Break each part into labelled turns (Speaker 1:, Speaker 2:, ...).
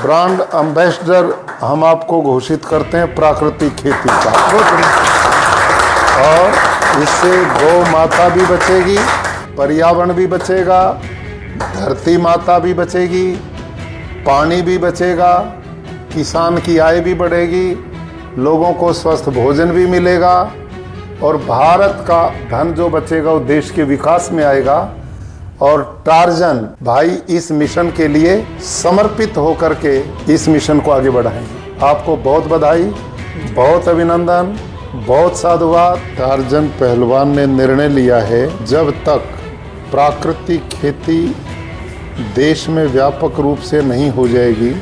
Speaker 1: Brand ambassador हम आपको घोषित करते हैं प्राकृतिक खेती का। और इससे गौ माता भी बचेगी, पर्यावरण भी बचेगा, धरती माता भी बचेगी, पानी भी बचेगा, किसान की आय भी बढ़ेगी, लोगों को स्वस्थ भोजन भी मिलेगा और भारत का धन जो बचेगा वो देश के विकास में आएगा। और टार्जन भाई इस मिशन के लिए समर्पित होकर के इस मिशन को आगे बढ़ाएंगे। आपको बहुत बधाई, बहुत अभिनंदन, बहुत साधुवाद। टार्जन पहलवान ने निर्णय लिया है, जब तक प्राकृतिक खेती देश में व्यापक रूप से नहीं हो जाएगी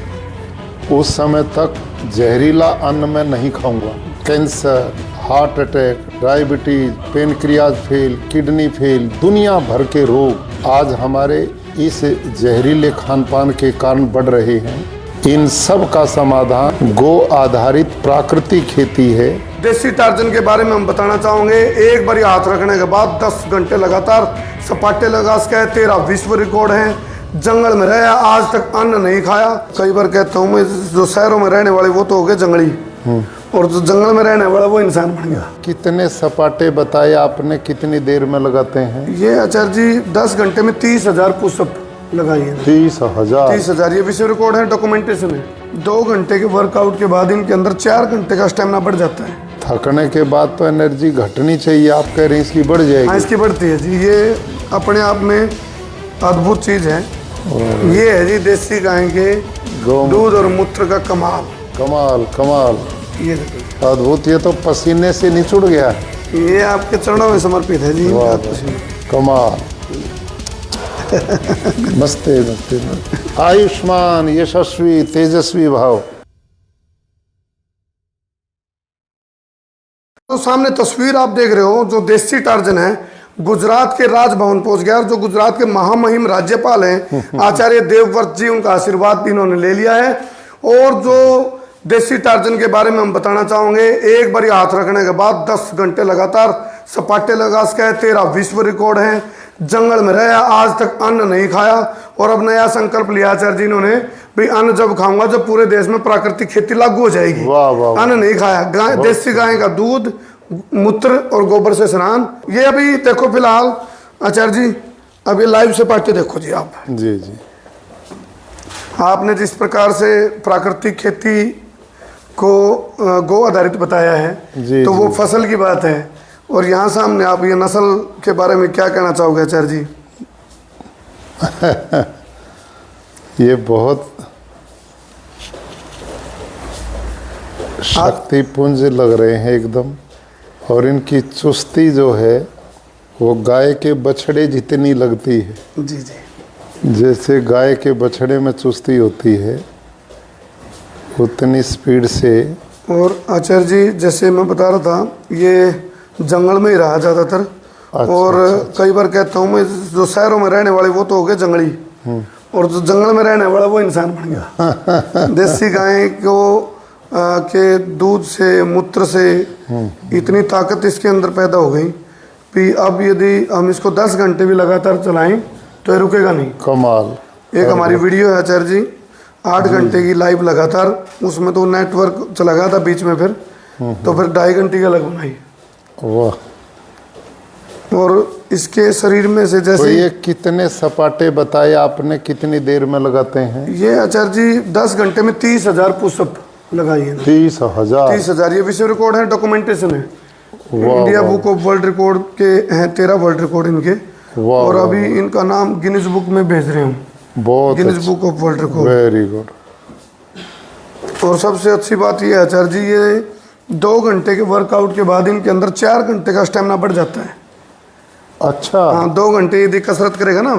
Speaker 1: उस समय तक जहरीला अन्न मैं नहीं खाऊंगा। Cancer, heart attack, diabetes, pancreas fail, kidney fail, दुनिया भर के रोग आज हमारे इस जहरीले खान पान के कारण बढ़ रहे हैं। इन सब का समाधान गो आधारित प्राकृतिक खेती है।
Speaker 2: देसी टार्जन के बारे में हम बताना चाहोगे, एक बार हाथ रखने के बाद 10 घंटे लगातार सपाटे लगा सके, 13 विश्व रिकॉर्ड है। जंगल में रहे, आज तक अन्न नहीं खाया। कई बार कहता हूँ मैं, जो शहरों में रहने वाले वो तो हो गए जंगली, और जो जंगल में रहने वाला वो इंसान बन गया।
Speaker 1: कितने सपाटे बताए आपने, कितनी देर में लगाते हैं?
Speaker 2: ये आचार्य जी 10 घंटे में 30,000 पुशअप लगाई है।
Speaker 1: 30,000
Speaker 2: ये विश्व रिकॉर्ड है, डॉक्यूमेंटेशन है। 2 घंटे के वर्कआउट के बाद इनके अंदर 4 घंटे का स्टेमिना बढ़ जाता है।
Speaker 1: थकने के बाद तो एनर्जी घटनी चाहिए, आप कह रहे हैं इसकी बढ़ जाएगी?
Speaker 2: हाँ, इसकी बढ़ती है जी। ये अपने आप में अद्भुत चीज है। ये है जी देसी गाय के दूध और मूत्र का कमाल।
Speaker 1: कमाल कमाल,
Speaker 2: ये
Speaker 1: अद्भुत। ये तो पसीने से निचुड़ गया।
Speaker 2: ये आपके चरणों में समर्पित है जी।
Speaker 1: कमाल। नमस्ते नमस्ते। आयुष्मान, यशस्वी, तेजस्वी भाव।
Speaker 2: तो सामने तस्वीर आप देख रहे हो, जो देसी टार्जन है गुजरात के राजभवन पहुंच गया। और जो गुजरात के महामहिम राज्यपाल हैं आचार्य देवव्रत जी, उनका आशीर्वाद भी इन्होंने ले लिया है। और जो देसी टार्जन के बारे में हम बताना चाहोगे, एक बार हाथ रखने के बाद 10 घंटे लगातार सपाटे लगा सके, 13 विश्व रिकॉर्ड है। जंगल में रहे, आज तक अन्न नहीं खाया। और अब नया संकल्प लिया आचार्य जी इन्होंने, भाई अन्न जब खाऊंगा जब पूरे देश में प्राकृतिक खेती लागू हो जाएगी। अन्न नहीं खाया, गाय, देसी गाय का दूध, मूत्र और गोबर से स्नान। ये अभी देखो फिलहाल आचार्य जी, अभी लाइव से पार्टी देखो जी आप।
Speaker 1: जी जी,
Speaker 2: आपने जिस प्रकार से प्राकृतिक खेती को गो आधारित बताया है,
Speaker 1: जी,
Speaker 2: तो
Speaker 1: जी,
Speaker 2: वो फसल की बात है। और यहाँ सामने आप ये नस्ल के बारे में क्या कहना चाहोगे आचार्य जी?
Speaker 1: ये बहुत शक्तिपुंज लग रहे हैं एकदम। और इनकी चुस्ती जो है वो गाय के बछड़े जितनी लगती है।
Speaker 2: जी जी,
Speaker 1: जैसे गाय के बछड़े में चुस्ती होती है उतनी स्पीड से।
Speaker 2: और आचार्य जी जैसे मैं बता रहा था, ये जंगल में ही रहा ज़्यादातर। और कई बार कहता हूँ मैं, जो शहरों में रहने वाले वो तो हो गए जंगली, और जो जंगल में रहने वाला वो इंसान बन गया। देसी गाय को के दूध से, मूत्र से इतनी ताकत इसके अंदर पैदा हो गई कि अब यदि हम इसको 10 घंटे भी लगातार चलाएं तो ये रुकेगा नहीं।
Speaker 1: कमाल।
Speaker 2: एक हमारी वीडियो है आचार्य जी, 8 घंटे की लाइव लगातार, उसमें तो नेटवर्क चला गया था बीच में, फिर तो फिर 2.5 घंटे का लग बनाई।
Speaker 1: वाह।
Speaker 2: और इसके शरीर में से जैसे
Speaker 1: तो ये कितने सपाटे बताए आपने, कितनी देर में लगाते हैं?
Speaker 2: ये आचार्य जी 10 घंटे में 30,000 पुशअप लगाई है।
Speaker 1: 30,000
Speaker 2: ये विश्व रिकॉर्ड है, डॉक्यूमेंटेशन है। India book of world record के हैं 13 वर्ल्ड रिकॉर्ड इनके। और अभी इनका नाम गिनीज बुक में भेज रहे हूँ, Guinness book of world record.
Speaker 1: Very good.
Speaker 2: और सबसे अच्छी बात ये है आचार्य जी, ये 2 घंटे के वर्कआउट के बाद इनके अंदर 4 घंटे का स्टेमिना बढ़ जाता है।
Speaker 1: अच्छा।
Speaker 2: हाँ, 2 घंटे यदि कसरत करेगा ना,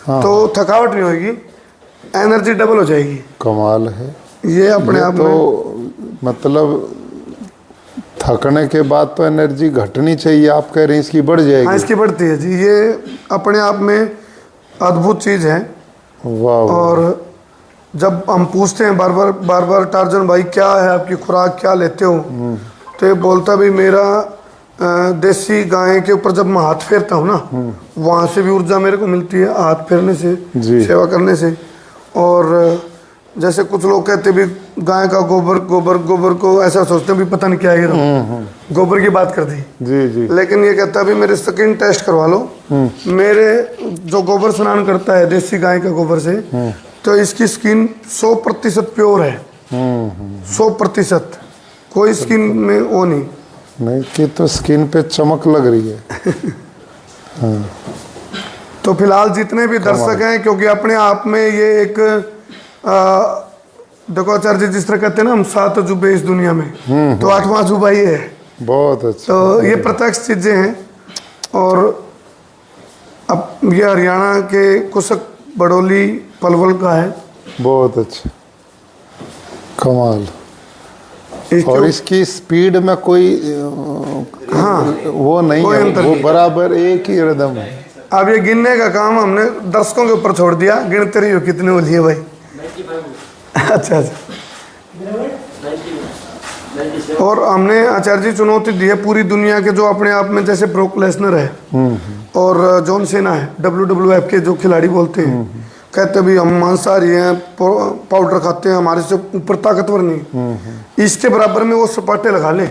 Speaker 2: तो थकावट नहीं होगी, एनर्जी डबल हो जाएगी।
Speaker 1: कमाल है
Speaker 2: ये अपने आप
Speaker 1: तो में मतलब थकने के बाद तो एनर्जी घटनी चाहिए, आप कह रहे हैं इसकी बढ़ जाएगी?
Speaker 2: हाँ, इसकी बढ़ती है जी। ये अपने आप में अद्भुत चीज़ है।
Speaker 1: वाह।
Speaker 2: और जब हम पूछते हैं बार बार टार्जन भाई क्या है आपकी खुराक, क्या लेते हो, तो ये बोलता भाई मेरा देसी गाय के ऊपर जब मैं हाथ फेरता हूँ ना, वहाँ से भी ऊर्जा मेरे को मिलती है, हाथ फेरने से, सेवा करने से। और जैसे कुछ लोग कहते भी गाय का गोबर गोबर गोबर को ऐसा सोचते हैं भी पता नहीं क्या है ये तो गोबर की बात कर दी।
Speaker 1: जी जी।
Speaker 2: लेकिन ये कहता है भी मेरे स्किन टेस्ट करवा लो, मेरे जो गोबर स्नान करता है देसी गाय के गोबर से, तो इसकी स्किन 100% प्योर है। 100%, कोई स्किन में वो नहीं
Speaker 1: कि तो स्किन पे चमक लग रही है।
Speaker 2: तो फिलहाल जितने भी दर्शक हैं, क्योंकि अपने आप में ये एक देखो आचार्य जी, जिस तरह कहते हैं ना हम 7 अजूबे इस दुनिया में, तो 8वां अजूबा ही है।
Speaker 1: बहुत अच्छा।
Speaker 2: तो ये प्रत्यक्ष चीजें हैं। और अब ये हरियाणा के कुशक बड़ोली पलवल का है।
Speaker 1: बहुत अच्छा, कमाल।
Speaker 2: इसके
Speaker 1: और इसकी स्पीड में कोई वो नहीं
Speaker 2: कोई
Speaker 1: है,
Speaker 2: अंतर
Speaker 1: वो
Speaker 2: नहीं।
Speaker 1: बराबर एक ही रिदम है।
Speaker 2: अब ये गिनने का काम हमने दर्शकों के ऊपर छोड़ दिया, गिनते रहिए कितने वो लिए भाई। अच्छा अच्छा। और हमने आचार्य जी चुनौती दी है पूरी दुनिया के जो अपने आप में, जैसे ब्रोक लेसनर है और जॉन सेना है, WWF के जो खिलाड़ी बोलते हैं, कहते भी हम मांसाहारी हैं, पाउडर खाते हैं, हमारे से ऊपर ताकतवर नहीं। इसके बराबर में वो सपाटे लगा ले,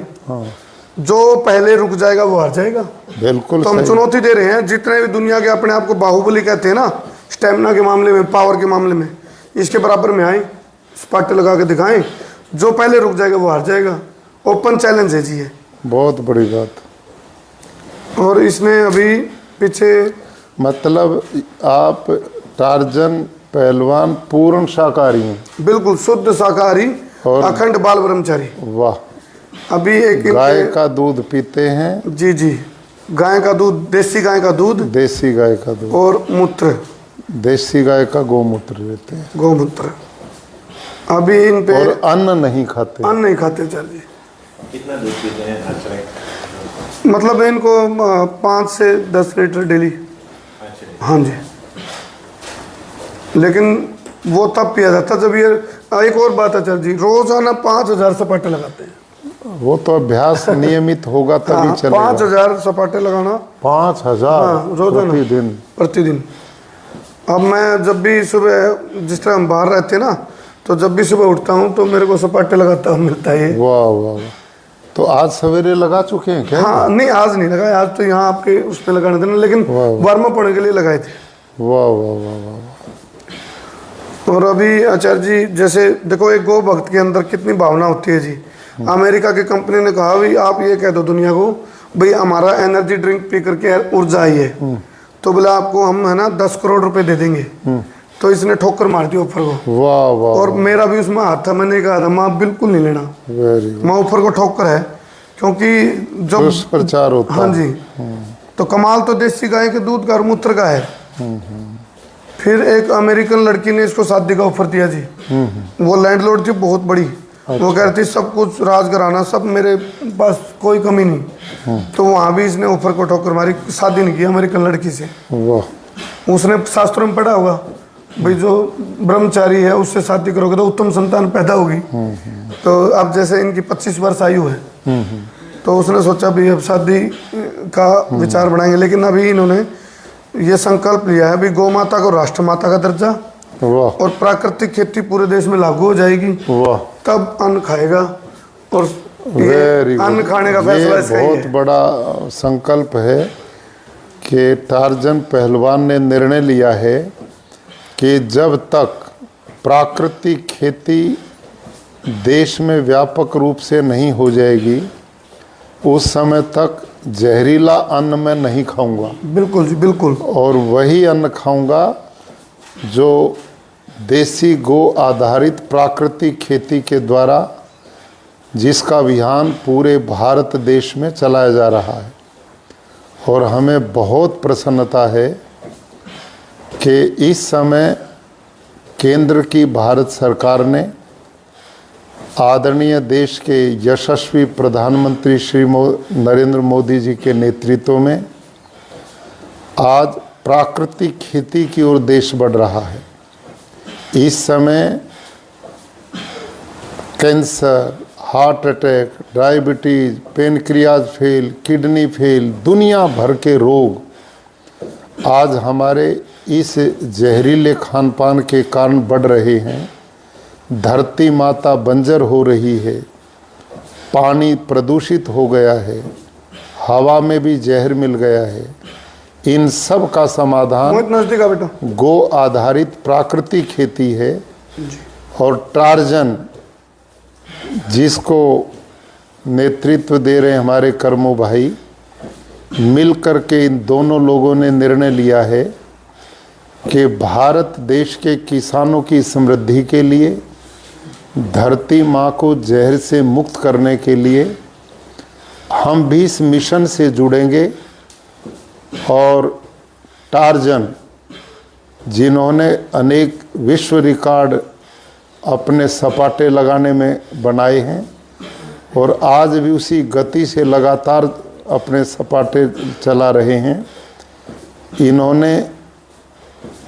Speaker 2: जो पहले रुक जाएगा वो हार जाएगा।
Speaker 1: बिल्कुल।
Speaker 2: तो हम चुनौती दे रहे हैं जितने भी दुनिया के अपने आप को बाहुबली कहते हैं ना, स्टेमिना के मामले में, पावर के मामले में, इसके बराबर में आए, सपाटे लगा के दिखाएं, जो पहले रुक जाएगा वो हार जाएगा। ओपन चैलेंज है जी ये।
Speaker 1: बहुत बड़ी बात।
Speaker 2: और इसमें अभी पीछे
Speaker 1: मतलब आप टार्जन पहलवान पूर्ण शाकाहारी हैं।
Speaker 2: बिल्कुल शुद्ध शाकाहारी
Speaker 1: और
Speaker 2: अखंड बाल ब्रह्मचारी।
Speaker 1: वाह।
Speaker 2: अभी एक
Speaker 1: गाय का दूध पीते हैं।
Speaker 2: जी जी, गाय का दूध, देसी गाय का दूध,
Speaker 1: देसी गाय का दूध
Speaker 2: और मूत्र,
Speaker 1: देसी गाय का गोमूत्र लेते हैं।
Speaker 2: गोमूत्र। अभी इन पे
Speaker 1: और अन्न नहीं खाते।
Speaker 2: अन्न नहीं खाते चल जी।
Speaker 3: कितना दूध पीते हैं अच्छा?
Speaker 2: मतलब इनको 5 से 10 लीटर डेली।
Speaker 3: अच्छा।
Speaker 2: हाँ जी। लेकिन वो तब पिया जाता जब ये, एक और बात है चल जी, रोजाना 5000 सपाटे लगाते हैं।
Speaker 1: वो तो अभ्यास नियमित होगा तभी चलेगा।
Speaker 2: 5000 सपाटे लगाना
Speaker 1: 5000
Speaker 2: रोजाना प्रतिदिन। अब मैं जब भी सुबह, जिस तरह हम बाहर रहते हैं ना, तो जब भी सुबह उठता हूँ तो मेरे को सपाटे लगाता हुआ मिलता है।
Speaker 1: वाह वाह वाह। तो आज सवेरे लगा चुके हैं क्या?
Speaker 2: हाँ नहीं, आज नहीं लगाए, आज तो यहाँ आपके उस पर लगाने थे ना, लेकिन वार्म अप होने के लिए लगाए थे।
Speaker 1: वाह वाह वाह वाह।
Speaker 2: और अभी आचार्य जी जैसे देखो, एक गौ भक्त के अंदर कितनी भावना होती है जी। अमेरिका की कंपनी ने कहा भी आप ये कह दो दुनिया को भाई हमारा एनर्जी ड्रिंक पी करके ऊर्जा आई है, तो बोला आपको हम है ना 10 करोड़ रुपए दे देंगे। तो इसने ठोकर मार दी ऑफर को।
Speaker 1: वाह वाह।
Speaker 2: और मेरा भी उसमें हाथ था, मैंने कहा था मैं बिल्कुल नहीं लेना,
Speaker 1: वेरी गुड।
Speaker 2: मैं ऑफर को ठोकर है, क्योंकि जब
Speaker 1: दुष्प्रचार होता
Speaker 2: हाँ जी। तो कमाल तो देसी गाय के दूध का और मूत्र का है। फिर एक अमेरिकन लड़की ने इसको शादी का ऑफर दिया जी। वो लैंडलॉर्ड थी बहुत बड़ी। वो कह रही थी सब कुछ राज घराना सब मेरे पास, कोई कमी नहीं। तो वहां भी इसने ऑफर को ठोकर मारी, शादी नहीं की अमेरिकन लड़की से।
Speaker 1: वाह।
Speaker 2: उसने शास्त्रों में पढ़ा होगा भाई जो ब्रह्मचारी है उससे शादी करोगे तो उत्तम संतान पैदा होगी। तो अब जैसे इनकी 25 वर्ष आयु है, तो उसने सोचा भी अब शादी का विचार बढ़ाएंगे। लेकिन अभी इन्होंने ये संकल्प लिया है भी गौ माता को राष्ट्र माता का दर्जा,
Speaker 1: वाह।
Speaker 2: और प्राकृतिक खेती पूरे देश में लागू हो जाएगी,
Speaker 1: वाह।
Speaker 2: तब अन्न खाएगा। और
Speaker 1: वेरी गुड।
Speaker 2: अन्न खाने का फैसला इसका ही
Speaker 1: बहुत
Speaker 2: है।
Speaker 1: बड़ा संकल्प है कि टार्जन पहलवान ने निर्णय लिया है कि जब तक प्राकृतिक खेती देश में व्यापक रूप से नहीं हो जाएगी उस समय तक जहरीला अन्न मैं नहीं खाऊंगा।
Speaker 2: बिल्कुल जी बिल्कुल।
Speaker 1: और वही अन्न खाऊंगा जो देसी गो आधारित प्राकृतिक खेती के द्वारा, जिसका अभियान पूरे भारत देश में चलाया जा रहा है। और हमें बहुत प्रसन्नता है कि इस समय केंद्र की भारत सरकार ने आदरणीय देश के यशस्वी प्रधानमंत्री श्री नरेंद्र मोदी जी के नेतृत्व में आज प्राकृतिक खेती की ओर देश बढ़ रहा है। इस समय cancer, heart attack, diabetes, pancreas fail, kidney fail, दुनिया भर के रोग आज हमारे इस जहरीले खान पान के कारण बढ़ रहे हैं। धरती माता बंजर हो रही है, पानी प्रदूषित हो गया है, हवा में भी जहर मिल गया है। इन सब का समाधान
Speaker 2: मोहित नजदीक आ बेटा।
Speaker 1: गो आधारित प्राकृतिक खेती है। और टार्जन, जिसको नेतृत्व दे रहे हैं हमारे कर्मो भाई, मिल कर के इन दोनों लोगों ने निर्णय लिया है कि भारत देश के किसानों की समृद्धि के लिए, धरती माँ को जहर से मुक्त करने के लिए हम भी इस मिशन से जुड़ेंगे। और टार्जन, जिन्होंने अनेक विश्व रिकॉर्ड अपने सपाटे लगाने में बनाए हैं और आज भी उसी गति से लगातार अपने सपाटे चला रहे हैं, इन्होंने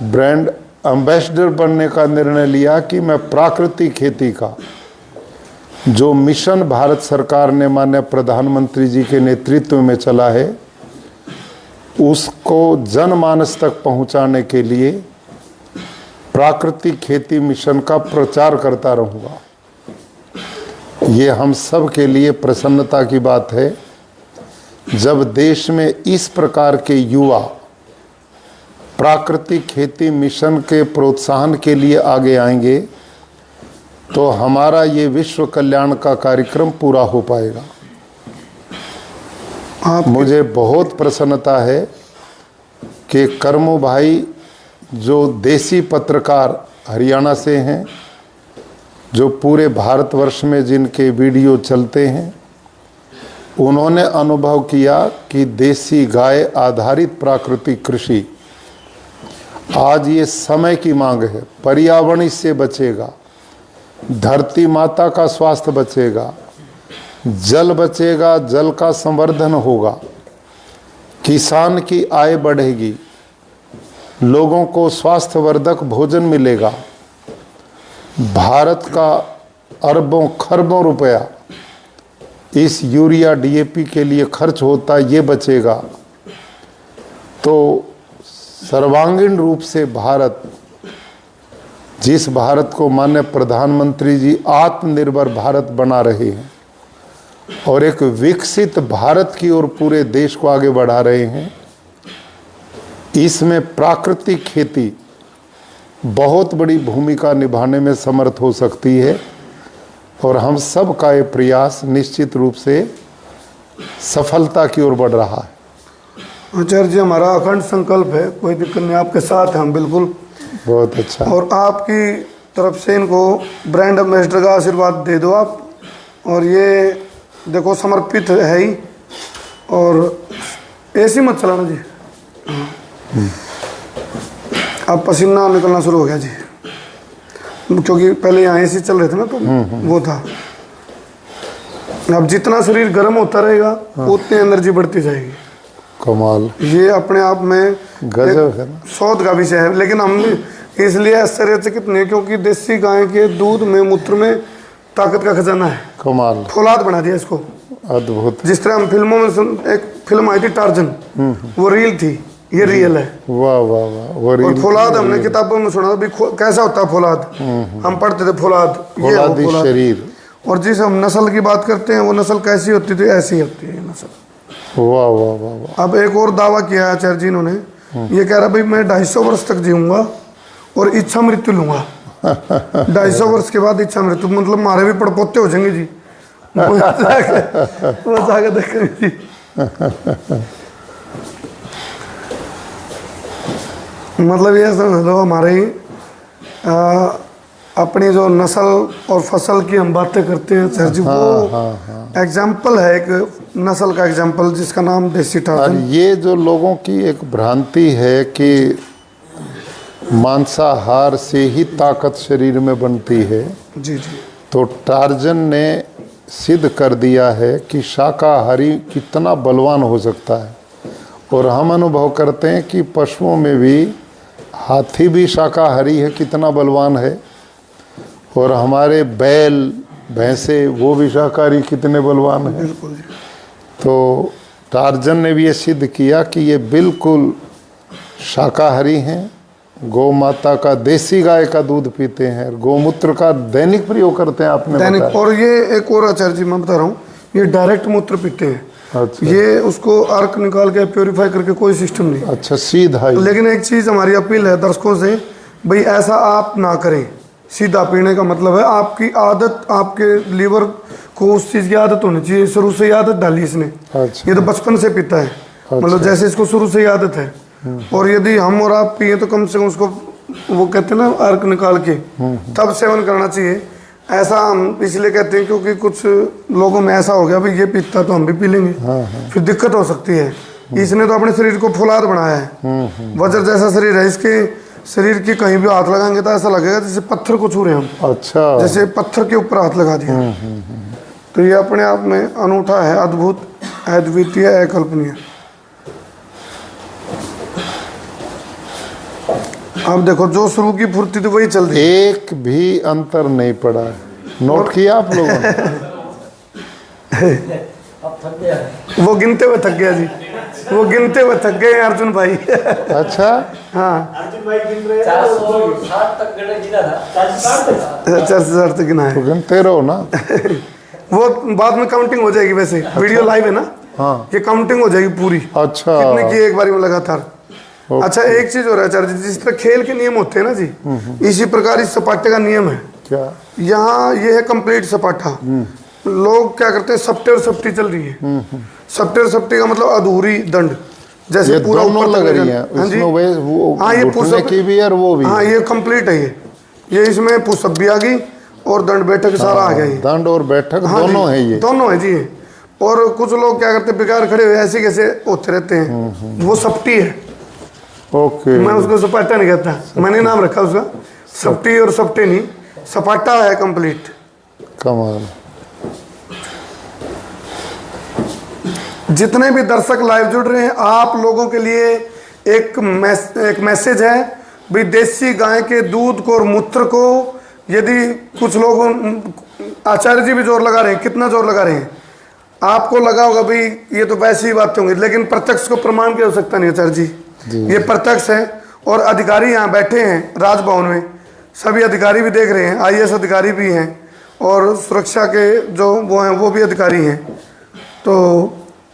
Speaker 1: ब्रांड एम्बेसडर बनने का निर्णय लिया कि मैं प्राकृतिक खेती का जो मिशन भारत सरकार ने माननीय प्रधानमंत्री जी के नेतृत्व में चला है, उसको जनमानस तक पहुंचाने के लिए प्राकृतिक खेती मिशन का प्रचार करता रहूँगा। ये हम सब के लिए प्रसन्नता की बात है जब देश में इस प्रकार के युवा प्राकृतिक खेती मिशन के प्रोत्साहन के लिए आगे आएंगे तो हमारा ये विश्व कल्याण का कार्यक्रम पूरा हो पाएगा। मुझे बहुत प्रसन्नता है कि कर्मो भाई जो देसी पत्रकार हरियाणा से हैं, जो पूरे भारतवर्ष में जिनके वीडियो चलते हैं, उन्होंने अनुभव किया कि देसी गाय आधारित प्राकृतिक कृषि आज ये समय की मांग है। पर्यावरण इससे बचेगा, धरती माता का स्वास्थ्य बचेगा, जल बचेगा, जल का संवर्धन होगा, किसान की आय बढ़ेगी, लोगों को स्वास्थ्यवर्धक भोजन मिलेगा, भारत का अरबों खरबों रुपया इस यूरिया डीएपी के लिए खर्च होता ये बचेगा। तो सर्वांगीण रूप से भारत, जिस भारत को माननीय प्रधानमंत्री जी आत्मनिर्भर भारत बना रहे हैं और एक विकसित भारत की ओर पूरे देश को आगे बढ़ा रहे हैं, इसमें प्राकृतिक खेती बहुत बड़ी भूमिका निभाने में समर्थ हो सकती है। और हम सब का ये प्रयास निश्चित रूप से सफलता की ओर बढ़ रहा है।
Speaker 2: आचार्य जी, हमारा अखंड संकल्प है, कोई दिक्कत नहीं, आपके साथ हैं हम बिल्कुल।
Speaker 1: बहुत अच्छा।
Speaker 2: और आपकी तरफ से इनको ब्रांड एम्बेसडर का आशीर्वाद दे दो आप। और ये देखो समर्पित है ही। और ऐसी मत चलाना जी। अब पसीना निकलना शुरू हो गया जी, क्योंकि पहले यहाँ ऐसे चल रहे थे ना, तो वो था। अब जितना शरीर गर्म होता रहेगा उतनी एनर्जी बढ़ती जाएगी।
Speaker 1: कमाल।
Speaker 2: ये अपने आप में
Speaker 1: गजब है ना।
Speaker 2: शोध का विषय है, लेकिन हम इसलिए आश्चर्यचकित नहीं, क्योंकि देसी गाय के दूध में, मूत्र में ताकत का खजाना है।
Speaker 1: कमाल।
Speaker 2: फौलाद बना दिया इसको।
Speaker 1: अद्भुत।
Speaker 2: जिस तरह हम फिल्मों में, एक फिल्म आई थी टार्जन, वो रियल थी, ये रियल है।
Speaker 1: वाह वाह वाह।
Speaker 2: और फौलाद हमने किताबों में सुना था भी कैसा होता है फौलाद, हम पढ़ते थे फौलाद, ये वो फौलाद
Speaker 1: शरीर।
Speaker 2: और जिस हम नस्ल की बात करते हैं, वो नस्ल कैसी होती थी, ऐसी होती है नस्ल।
Speaker 1: वाह वाह वाह वाह।
Speaker 2: अब एक और दावा किया है आचार्य जी इन्होंने, ये कह रहा भाई मैं 250 वर्ष तक जीऊंगा और इच्छा मृत्यु लूंगा। 250 वर्ष के बाद इच्छा मृत्यु, मतलब हमारे भी पड़पोते हो जाएंगे जी। वो जाके देखेंगे जी। मतलब ये समझ लो हमारे ही अपनी जो नस्ल और फसल की हम बातें करते हैं सर जी, वो एग्जाम्पल है, एक नस्ल का एग्जाम्पल जिसका नाम देसी टार्जन।
Speaker 1: ये जो लोगों की एक भ्रांति है कि मांसाहार से ही ताकत शरीर में बनती है,
Speaker 2: जी जी,
Speaker 1: तो टार्जन ने सिद्ध कर दिया है कि शाकाहारी कितना बलवान हो सकता है। और हम अनुभव करते हैं कि पशुओं में भी हाथी भी शाकाहारी है, कितना बलवान है। और हमारे बैल भैंसे वो भी शाकाहारी कितने बलवान है।
Speaker 2: बिल्कुल जी।
Speaker 1: तो टार्जन ने भी ये सिद्ध किया कि ये बिल्कुल शाकाहारी हैं गौ माता का, देसी गाय का दूध पीते हैं, गौमूत्र का दैनिक प्रयोग करते हैं आपने
Speaker 2: दैनिक।
Speaker 1: बताया।
Speaker 2: और ये एक और आचार्य जी मैं बता रहा हूँ, ये डायरेक्ट मूत्र पीते हैं।
Speaker 1: अच्छा।
Speaker 2: ये उसको अर्क निकाल के प्योरीफाई करके कोई सिस्टम नहीं।
Speaker 1: अच्छा, सीधा ही।
Speaker 2: लेकिन एक चीज़ हमारी अपील है दर्शकों से, भाई ऐसा आप ना करें। सीधा पीने का मतलब है आपकी आदत, आपके लीवर को उस चीज़ की आदत होनी चाहिए। शुरू से ही आदत डाली इसने।
Speaker 1: अच्छा।
Speaker 2: ये तो बचपन से पीता है, मतलब जैसे इसको शुरू से ही आदत है। और यदि हम और आप पिए तो कम से कम उसको, वो कहते हैं ना, अर्क निकाल के तब सेवन करना चाहिए। ऐसा हम इसलिए कहते हैं क्योंकि कुछ लोगों में ऐसा हो गया भाई ये पीता तो हम भी पी लेंगे, फिर दिक्कत हो सकती है। इसने तो अपने शरीर को फुलाद बनाया है, वज्र जैसा शरीर है। इसके शरीर की कहीं भी हाथ लगाएंगे तो ऐसा लगेगा जैसे पत्थर को छू रहे हैं हम।
Speaker 1: अच्छा।
Speaker 2: जैसे पत्थर के ऊपर हाथ लगा दिया। तो ये अपने आप में अनूठा है, अद्भुत, अद्वितीय, अकल्पनीय। अब देखो जो शुरू की फुर्ती थी वही चल रही है।
Speaker 1: एक भी अंतर नहीं पड़ा है, नोट किया आप लोगों ने?
Speaker 2: वो गिनते हुए थक गया जी, वो गिनते हुए थक गए अर्जुन भाई।
Speaker 1: अच्छा।
Speaker 2: हाँ,
Speaker 3: अर्जुन भाई गिन रहे हैं।
Speaker 4: 460 तक गिना था।
Speaker 2: 40,000 तक गिना
Speaker 1: तो
Speaker 2: है।
Speaker 1: गिनते रहो ना।
Speaker 2: वो बाद में काउंटिंग हो जाएगी, वैसे वीडियो लाइव है ना।
Speaker 1: हाँ।
Speaker 2: ये काउंटिंग हो जाएगी पूरी,
Speaker 1: अच्छा।
Speaker 2: कितने की एक बारी में लगातार। अच्छा, एक चीज हो रहा है आचार्य जी, जिस तरह खेल के नियम होते हैं ना जी, इसी प्रकार इस सपाटे का नियम है।
Speaker 1: क्या?
Speaker 2: यहाँ ये है कंप्लीट सपाटा। लोग क्या करते हैं, सपटे और सपटी चल रही है। सपटे और सपटी का मतलब अधूरी दंड, जैसे
Speaker 1: ये
Speaker 2: पूरा
Speaker 1: दोनों
Speaker 2: ऊपर
Speaker 1: लग
Speaker 2: तक
Speaker 1: रही
Speaker 2: ले
Speaker 1: हैं,
Speaker 2: जाना। हाँ जी,
Speaker 1: इसमें वो
Speaker 2: हाँ, ये
Speaker 1: घुटने
Speaker 2: पुशअप
Speaker 1: की भी है और वो भी।
Speaker 2: हाँ, ये कंप्लीट है। ये इसमें पुशअप भी आ गई और दंड बैठक सारा आ गया। ये
Speaker 1: दंड और बैठक
Speaker 2: हाँ
Speaker 1: दोनों
Speaker 2: जी,
Speaker 1: है ये।
Speaker 2: दोनों है जी। और कुछ लोग क्या करते हैं, बेकार खड़े हुए ऐसे कैसे होते रहते हैं, वो सपटी है।
Speaker 1: ओके।
Speaker 2: मैं उसको सपाटा नहीं कहता, मैंने नाम रखा उसका सपटी, और सपटे नहीं, सपाटा है कंप्लीट।
Speaker 1: कमाल।
Speaker 2: जितने भी दर्शक लाइव जुड़ रहे हैं, आप लोगों के लिए एक मैसेज है भाई, देसी गाय के दूध को और मूत्र को, यदि कुछ लोग, आचार्य जी भी जोर लगा रहे हैं, कितना जोर लगा रहे हैं, आपको लगा होगा भाई ये तो वैसी ही बातें होंगी, लेकिन प्रत्यक्ष को प्रमाण की आवश्यकता नहीं आचार्य जी। ये प्रत्यक्ष है। और अधिकारी यहाँ बैठे हैं राजभवन में, सभी अधिकारी भी देख रहे हैं, IAS अधिकारी भी हैं, और सुरक्षा के जो वो हैं वो भी अधिकारी हैं। तो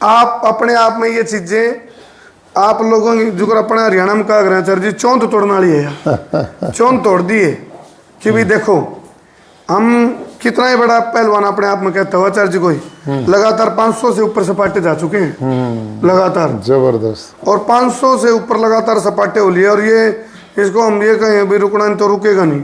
Speaker 2: आप अपने आप में ये चीज़ें आप लोगों की, जो अपना हरियाणा में कहा करें सर जी, चौंध तोड़ने वाली है यार। चौंध तोड़ दी है कि भाई देखो हम कितना ही बड़ा पहलवान अपने आप में कहता हुआ आचार्य जी, कोई लगातार 500 से ऊपर सपाटे जा चुके हैं लगातार,
Speaker 1: जबरदस्त।
Speaker 2: और 500 से ऊपर लगातार सपाटे हो लिए। और ये इसको हम ये कहें भाई रुकना नहीं तो रुकेगा नहीं।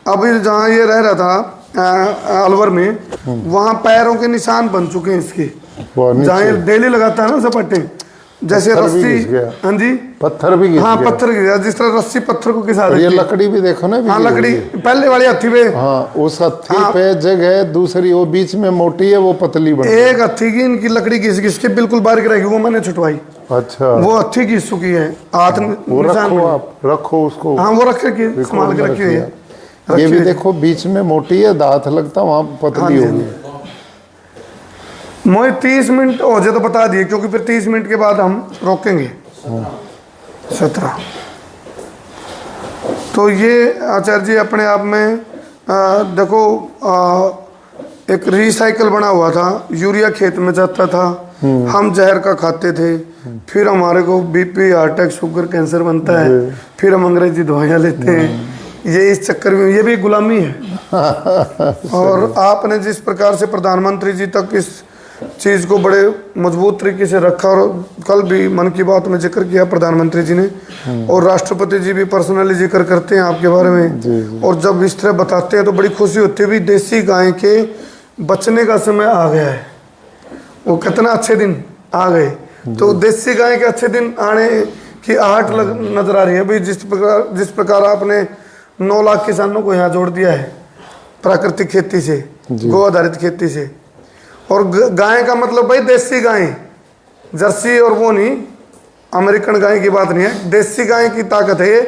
Speaker 2: अभी जहाँ ये रह रहा था अलवर में, वहाँ पैरों के निशान बन चुके हैं इसके, जहाँ डेली लगाता है ना सपाटे, जैसे रस्सी। हाँ जी,
Speaker 1: पत्थर भी
Speaker 2: हाँ, पत्थर गिर, जिस तरह रस्सी पत्थर को घिसा
Speaker 1: ये लकड़ी भी देखो ना।
Speaker 2: हाँ, लकड़ी पहले वाली हत्थी पे।
Speaker 1: हाँ, उस हत्थी पे जगह दूसरी, वो बीच में मोटी है, वो पतली बनी।
Speaker 2: एक हत्थी की इनकी लकड़ी घिस के बिल्कुल बारीक रहेगी, वो मैंने छुटवाई।
Speaker 1: अच्छा।
Speaker 2: वो हत्थी घिस चुकी है, हाथ
Speaker 1: वो रखो, आप रखो उसको।
Speaker 2: हाँ, वो रख के संभाल के रखी हुई है।
Speaker 1: ये भी देखो, बीच में मोटी है, दांत लगता वहाँ पतली होगी।
Speaker 2: मोए 30 मिनट हो जाए तो बता दिए, क्योंकि फिर 30 मिनट के बाद हम रोकेंगे। 17। तो ये आचार्य जी अपने आप में देखो, एक रिसाइकल बना हुआ था। यूरिया खेत में जाता था, हम जहर का खाते थे, फिर हमारे को BP, heart attack, sugar, cancer बनता है, फिर हम अंग्रेजी दवाइयाँ लेते हैं। ये इस चक्कर में ये भी गुलामी है। और आपने जिस प्रकार से प्रधानमंत्री जी तक इस चीज़ को बड़े मजबूत तरीके से रखा, और कल भी मन की बात में जिक्र किया प्रधानमंत्री जी ने, और राष्ट्रपति जी भी पर्सनली जिक्र करते हैं आपके बारे में। और जब इस तरह बताते हैं तो बड़ी खुशी होती है भी देसी गाय के बचने का समय आ गया है। वो कितना अच्छे दिन आ गए। तो देसी गाय के अच्छे दिन आने की आहट नजर आ रही है भाई। जिस प्रकार आपने 9 लाख किसानों को यहाँ जोड़ दिया है प्राकृतिक खेती से, गो आधारित खेती से। और गाय का मतलब भाई देसी गाय, जर्सी और वो नहीं, अमेरिकन गाय की बात नहीं है, देसी गाय की ताकत है ये।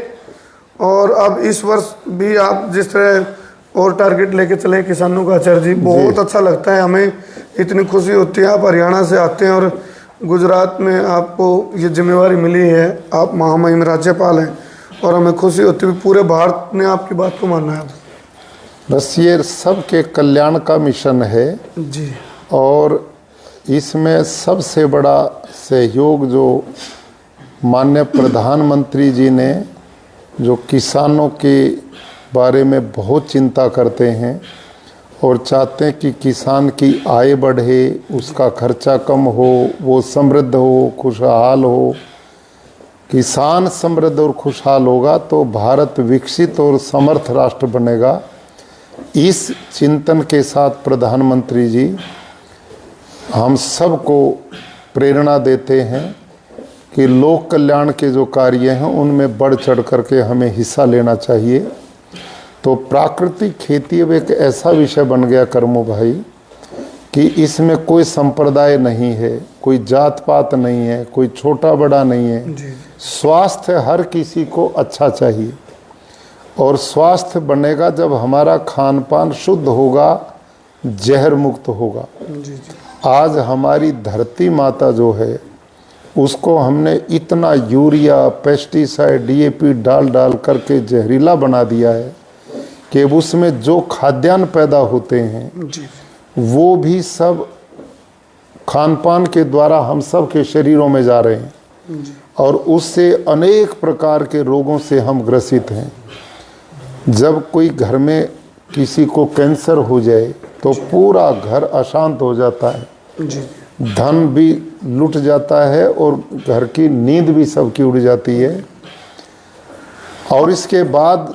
Speaker 2: और अब इस वर्ष भी आप जिस तरह और टारगेट लेके चले किसानों का आचार्य जी, बहुत अच्छा लगता है हमें, इतनी खुशी होती है। आप हरियाणा से आते हैं और गुजरात में आपको ये जिम्मेवारी मिली है, आप महामहिम राज्यपाल हैं, और हमें खुशी होती है पूरे भारत ने आपकी बात को माना है।
Speaker 1: बस ये सबके कल्याण का मिशन है
Speaker 2: जी।
Speaker 1: और इसमें सबसे बड़ा सहयोग जो माननीय प्रधानमंत्री जी ने, जो किसानों के बारे में बहुत चिंता करते हैं और चाहते हैं कि किसान की आय बढ़े, उसका खर्चा कम हो, वो समृद्ध हो, खुशहाल हो। किसान समृद्ध और खुशहाल होगा तो भारत विकसित और समर्थ राष्ट्र बनेगा। इस चिंतन के साथ प्रधानमंत्री जी हम सबको प्रेरणा देते हैं कि लोक कल्याण के जो कार्य हैं उनमें बढ़ चढ़ करके हमें हिस्सा लेना चाहिए। तो प्राकृतिक खेती अब एक ऐसा विषय बन गया कर्मो भाई कि इसमें कोई संप्रदाय नहीं है, कोई जात पात नहीं है, कोई छोटा बड़ा नहीं है। स्वास्थ्य हर किसी को अच्छा चाहिए और स्वास्थ्य बनेगा जब हमारा खान पान शुद्ध होगा, जहर मुक्त होगा। आज हमारी धरती माता जो है उसको हमने इतना यूरिया, पेस्टिसाइड, डीएपी डाल डाल करके जहरीला बना दिया है कि उसमें जो खाद्यान्न पैदा होते हैं वो भी सब खान पान के द्वारा हम सब के शरीरों में जा रहे हैं और उससे अनेक प्रकार के रोगों से हम ग्रसित हैं। जब कोई घर में किसी को कैंसर हो जाए तो पूरा घर अशांत हो जाता है, धन भी लुट जाता है और घर की नींद भी सबकी उड़ जाती है। और इसके बाद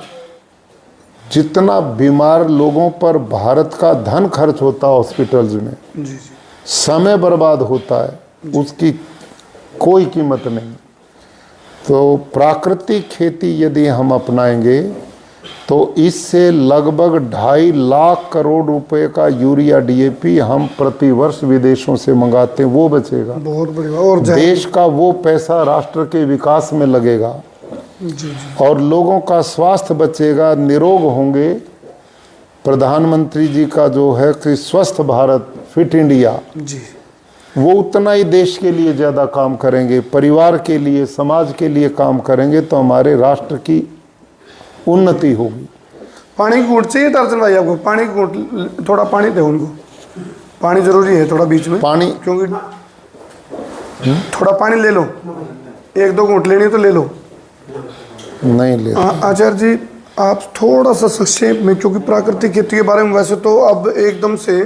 Speaker 1: जितना बीमार लोगों पर भारत का धन खर्च होता है हॉस्पिटल्स में, समय बर्बाद होता है, उसकी कोई कीमत नहीं। तो प्राकृतिक खेती यदि हम अपनाएंगे तो इससे लगभग 2.5 लाख करोड़ रुपए का यूरिया, डीएपी हम प्रतिवर्ष विदेशों से मंगाते हैं, वो बचेगा।
Speaker 2: बहुत बढ़िया। और
Speaker 1: देश का वो पैसा राष्ट्र के विकास में लगेगा और लोगों का स्वास्थ्य बचेगा, निरोग होंगे। प्रधानमंत्री जी का जो है कि स्वस्थ भारत, फिट इंडिया, वो उतना ही देश के लिए ज़्यादा काम करेंगे, परिवार के लिए, समाज के लिए काम करेंगे तो हमारे राष्ट्र की उन्नति होगी।
Speaker 2: पानी की घूंट चाहिए टार्जन भाई आपको? पानी की घूंट, थोड़ा पानी दे उनको, पानी जरूरी है थोड़ा बीच में,
Speaker 1: पानी
Speaker 2: क्योंकि थोड़ा पानी ले लो, 1-2 घूंट लेनी है तो ले लो।
Speaker 1: नहीं ले।
Speaker 2: आचार्य जी आप थोड़ा सा संक्षेप में, क्योंकि प्राकृतिक खेती के बारे में वैसे तो अब एकदम से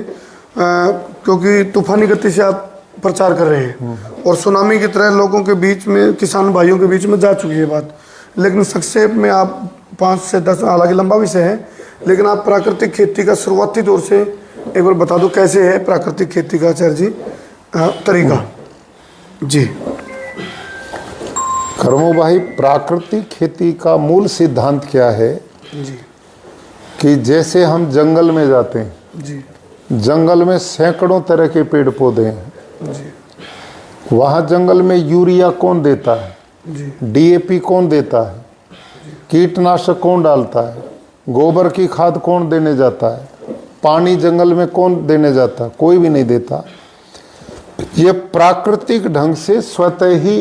Speaker 2: क्योंकि तूफानी गति से आप प्रचार कर रहे हैं और सुनामी की तरह लोगों के बीच में, किसान भाइयों के बीच में जा चुकी है बात, लेकिन संक्षेप में आप 5 से 10, हालांकि लंबा विषय है, लेकिन आप प्राकृतिक खेती का शुरुआती दौर से एक बार बता दो कैसे है प्राकृतिक खेती का आचार्य जी तरीका। जी
Speaker 1: कर्मो भाई, प्राकृतिक खेती का मूल सिद्धांत क्या है
Speaker 2: जी
Speaker 1: कि जैसे हम जंगल में जाते हैं
Speaker 2: जी,
Speaker 1: जंगल में सैकड़ों तरह के पेड़ पौधे हैं
Speaker 2: जी
Speaker 1: वहाँ जंगल में यूरिया कौन देता है,
Speaker 2: जी,
Speaker 1: डीएपी कौन देता है, कीटनाशक कौन डालता है, गोबर की खाद कौन देने जाता है, पानी जंगल में कौन देने जाता है? कोई भी नहीं देता। ये प्राकृतिक ढंग से स्वतः ही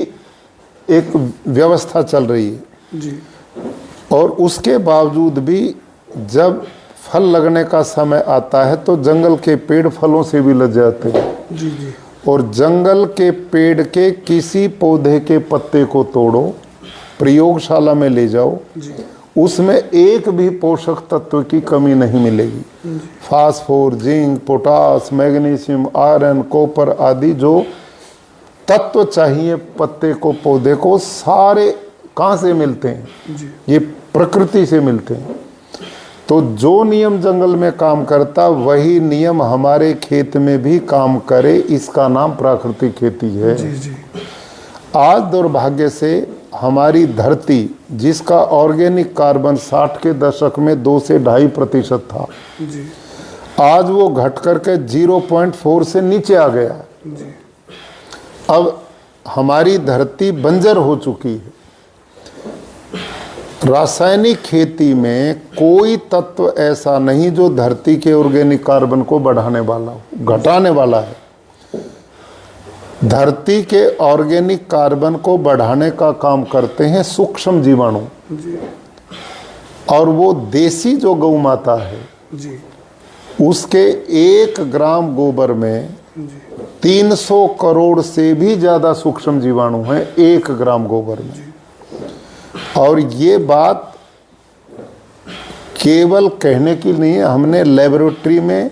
Speaker 1: एक व्यवस्था चल रही है
Speaker 2: जी।
Speaker 1: और उसके बावजूद भी जब फल लगने का समय आता है तो जंगल के पेड़ फलों से भी लग जाते हैं।
Speaker 2: जी जी।
Speaker 1: और जंगल के पेड़ के किसी पौधे के पत्ते को तोड़ो, प्रयोगशाला में ले जाओ, उसमें एक भी पोषक तत्व की कमी नहीं मिलेगी। Phosphor, zinc, potash, magnesium, iron, copper आदि जो तत्व चाहिए पत्ते को, पौधे को, सारे कहाँ से मिलते हैं? ये प्रकृति से मिलते हैं। तो जो नियम जंगल में काम करता वही नियम हमारे खेत में भी काम करे, इसका नाम प्राकृतिक खेती है।
Speaker 2: जी जी।
Speaker 1: आज दुर्भाग्य से हमारी धरती, जिसका ऑर्गेनिक कार्बन 60 के दशक में 2 से 2.5% था,
Speaker 2: जी
Speaker 1: आज वो घट करके 0.4 से नीचे आ गया।
Speaker 2: जी।
Speaker 1: अब हमारी धरती बंजर हो चुकी है। रासायनिक खेती में कोई तत्व ऐसा नहीं जो धरती के ऑर्गेनिक कार्बन को बढ़ाने वाला हो, घटाने वाला है। धरती के ऑर्गेनिक कार्बन को बढ़ाने का काम करते हैं सूक्ष्म जीवाणु।
Speaker 2: जी
Speaker 1: और वो देसी जो गौ माता है
Speaker 2: जी
Speaker 1: उसके 1 ग्राम गोबर में
Speaker 2: जी
Speaker 1: 300 करोड़ से भी ज़्यादा सूक्ष्म जीवाणु हैं 1 ग्राम गोबर में। और ये बात केवल कहने की नहीं है, हमने लेबोरेटरी में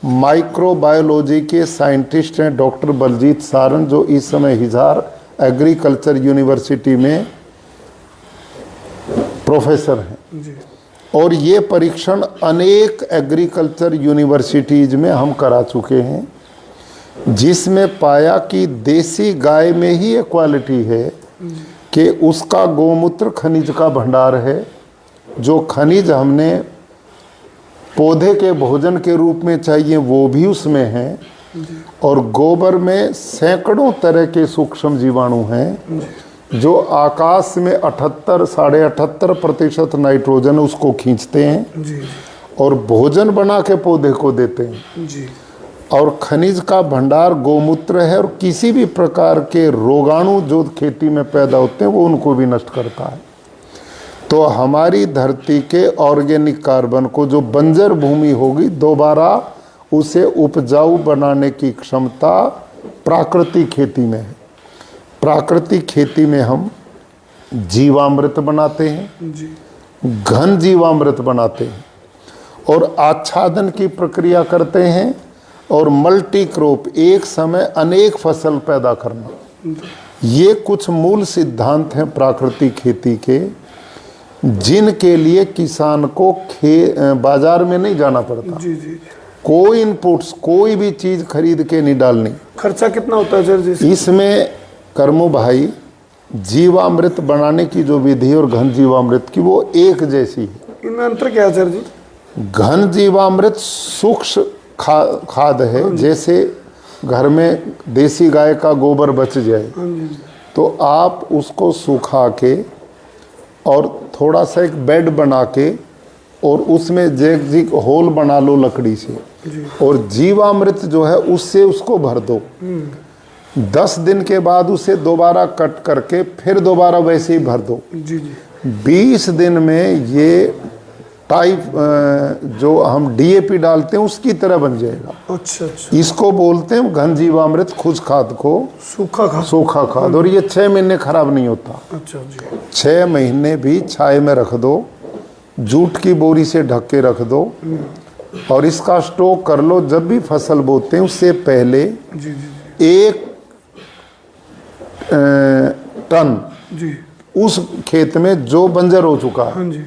Speaker 1: माइक्रोबायोलॉजी के साइंटिस्ट हैं डॉक्टर बलजीत सारन, जो इस समय हिसार एग्रीकल्चर यूनिवर्सिटी में प्रोफेसर हैं।
Speaker 2: जी
Speaker 1: और ये परीक्षण अनेक एग्रीकल्चर यूनिवर्सिटीज़ में हम करा चुके हैं, जिसमें पाया कि देसी गाय में ही ये क्वालिटी है कि उसका गोमूत्र खनिज का भंडार है। जो खनिज हमने पौधे के भोजन के रूप में चाहिए वो भी उसमें है। और गोबर में सैकड़ों तरह के सूक्ष्म जीवाणु हैं जो आकाश में 78-78% नाइट्रोजन उसको खींचते हैं
Speaker 2: जी
Speaker 1: और भोजन बना के पौधे को देते हैं।
Speaker 2: जी
Speaker 1: और खनिज का भंडार गोमूत्र है, और किसी भी प्रकार के रोगाणु जो खेती में पैदा होते हैं वो उनको भी नष्ट करता है। तो हमारी धरती के ऑर्गेनिक कार्बन को, जो बंजर भूमि होगी, दोबारा उसे उपजाऊ बनाने की क्षमता प्राकृतिक खेती में है। प्राकृतिक खेती में हम जीवामृत बनाते हैं,
Speaker 2: जी
Speaker 1: घन जीवामृत बनाते हैं और आच्छादन की प्रक्रिया करते हैं और मल्टी क्रॉप, एक समय अनेक फसल पैदा करना। ये कुछ मूल सिद्धांत हैं प्राकृतिक खेती के, जिनके लिए किसान को बाजार में नहीं जाना पड़ता।
Speaker 2: जी जी
Speaker 1: कोई इनपुट्स, कोई भी चीज़ खरीद के नहीं डालनी।
Speaker 2: खर्चा कितना होता है सर जी?
Speaker 1: इसमें कर्मो भाई जीवामृत बनाने की जो विधि और घन जीवामृत की वो एक जैसी है।
Speaker 2: इनमें अंतर क्या है सर जी?
Speaker 1: घन जीवामृत सूक्ष्म खाद है। जैसे घर में देसी गाय का गोबर बच जाए तो आप उसको सुखा के और थोड़ा सा एक बेड बना के और उसमें जैक होल बना लो लकड़ी से, और जीवामृत जो है उससे उसको भर दो। 10 दिन के बाद उसे दोबारा कट करके फिर दोबारा वैसे ही भर दो।
Speaker 2: जी जी
Speaker 1: 20 दिन में ये टाइप जो हम डीएपी डालते हैं उसकी तरह बन जाएगा।
Speaker 2: अच्छा अच्छा,
Speaker 1: इसको बोलते हैं घन जीवामृत, खुश खाद को सूखा खाद। और ये 6 महीने खराब नहीं होता।
Speaker 2: अच्छा जी
Speaker 1: 6 महीने भी छाए में रख दो, जूट की बोरी से ढक के रख दो और इसका स्टॉक कर लो। जब भी फसल बोते हैं उससे पहले
Speaker 2: जी जी
Speaker 1: 1 टन
Speaker 2: जी
Speaker 1: उस खेत में जो बंजर हो चुका है,
Speaker 2: हाँ जी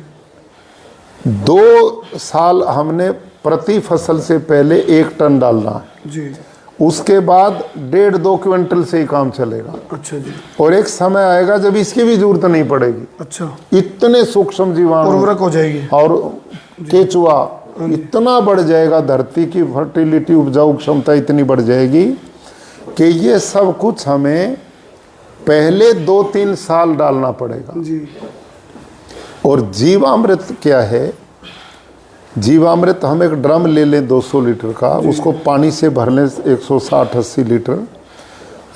Speaker 1: 2 साल हमने प्रति फसल से पहले 1 टन डालना है।
Speaker 2: जी
Speaker 1: उसके बाद 1.5-2 क्विंटल से ही काम चलेगा।
Speaker 2: अच्छा जी,
Speaker 1: और एक समय आएगा जब इसकी भी जरूरत नहीं पड़ेगी।
Speaker 2: अच्छा
Speaker 1: इतने सूक्ष्म जीवाणु
Speaker 2: उर्वरक हो जाएगी
Speaker 1: और केचुआ इतना बढ़ जाएगा, धरती की फर्टिलिटी, उपजाऊ क्षमता इतनी बढ़ जाएगी कि ये सब कुछ हमें पहले 2-3 साल डालना पड़ेगा।
Speaker 2: जी
Speaker 1: और जीवामृत क्या है? जीवामृत हम एक ड्रम ले लें 200 लीटर का, उसको पानी से भर लें 160-80 लीटर,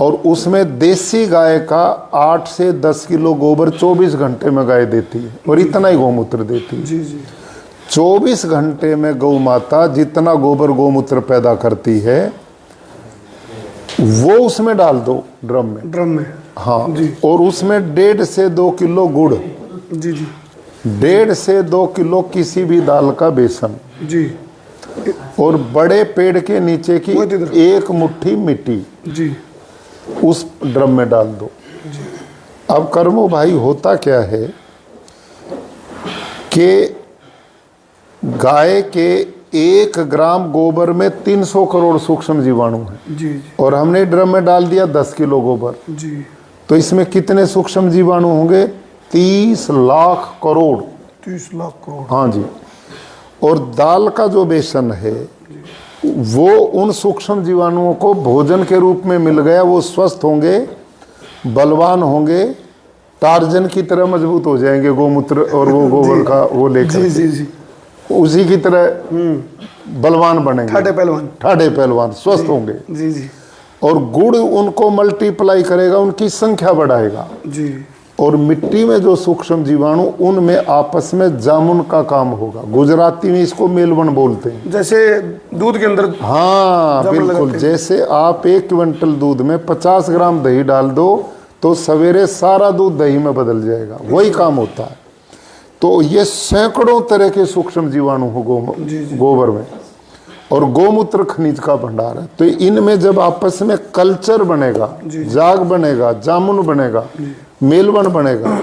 Speaker 1: और उसमें देसी गाय का 8 से 10 किलो गोबर 24 घंटे में गाय देती है और इतना ही गौमूत्र देती है।
Speaker 2: जी जी
Speaker 1: 24 घंटे में गौ माता जितना गोबर गोमूत्र पैदा करती है वो उसमें डाल दो ड्रम में। हाँ
Speaker 2: जी।
Speaker 1: और उसमें 1.5 से 2 किलो गुड़,
Speaker 2: जी जी
Speaker 1: 1.5 से 2 किलो किसी भी दाल का बेसन,
Speaker 2: जी
Speaker 1: और बड़े पेड़ के नीचे की
Speaker 2: बहुत इधर।
Speaker 1: 1 मुट्ठी मिट्टी
Speaker 2: जी
Speaker 1: उस ड्रम में डाल दो। अब कर्मो भाई होता क्या है कि गाय के 1 ग्राम गोबर में 300 करोड़ सूक्ष्म जीवाणु हैं,
Speaker 2: जी
Speaker 1: और हमने ड्रम में डाल दिया 10 किलो गोबर,
Speaker 2: जी
Speaker 1: तो इसमें कितने सूक्ष्म जीवाणु होंगे? 30 लाख करोड़।
Speaker 2: 30 लाख करोड़।
Speaker 1: हाँ जी। और दाल का जो बेसन है वो उन सूक्ष्म जीवाणुओं को भोजन के रूप में मिल गया, वो स्वस्थ होंगे, बलवान होंगे, टार्जन की तरह मजबूत हो जाएंगे गोमूत्र और वो गोबर का वो लेकर।
Speaker 2: जी जी जी
Speaker 1: उसी की तरह बलवान बनेंगे,
Speaker 2: ठाडे पहलवान।
Speaker 1: ठाडे पहलवान स्वस्थ होंगे।
Speaker 2: जी जी
Speaker 1: और गुड़ उनको मल्टीप्लाई करेगा, उनकी संख्या बढ़ाएगा।
Speaker 2: जी।
Speaker 1: और मिट्टी में जो सूक्ष्म जीवाणु, उनमें आपस में जामुन का काम होगा। गुजराती में इसको मेलवन बोलते हैं।
Speaker 2: जैसे दूध के अंदर
Speaker 1: हाँ
Speaker 2: जामुन
Speaker 1: बिल्कुल,
Speaker 2: लगाते हैं।
Speaker 1: जैसे आप 1 क्विंटल दूध में 50 ग्राम दही डाल दो तो सवेरे सारा दूध दही में बदल जाएगा, वही काम होता है। तो ये सैकड़ों तरह के सूक्ष्म जीवाणु हो गोबर में। और गोमूत्र खनिज का भंडार है। तो इनमें जब आपस में कल्चर बनेगा, जाग बनेगा, जामुन बनेगा, मेलवन बनेगा,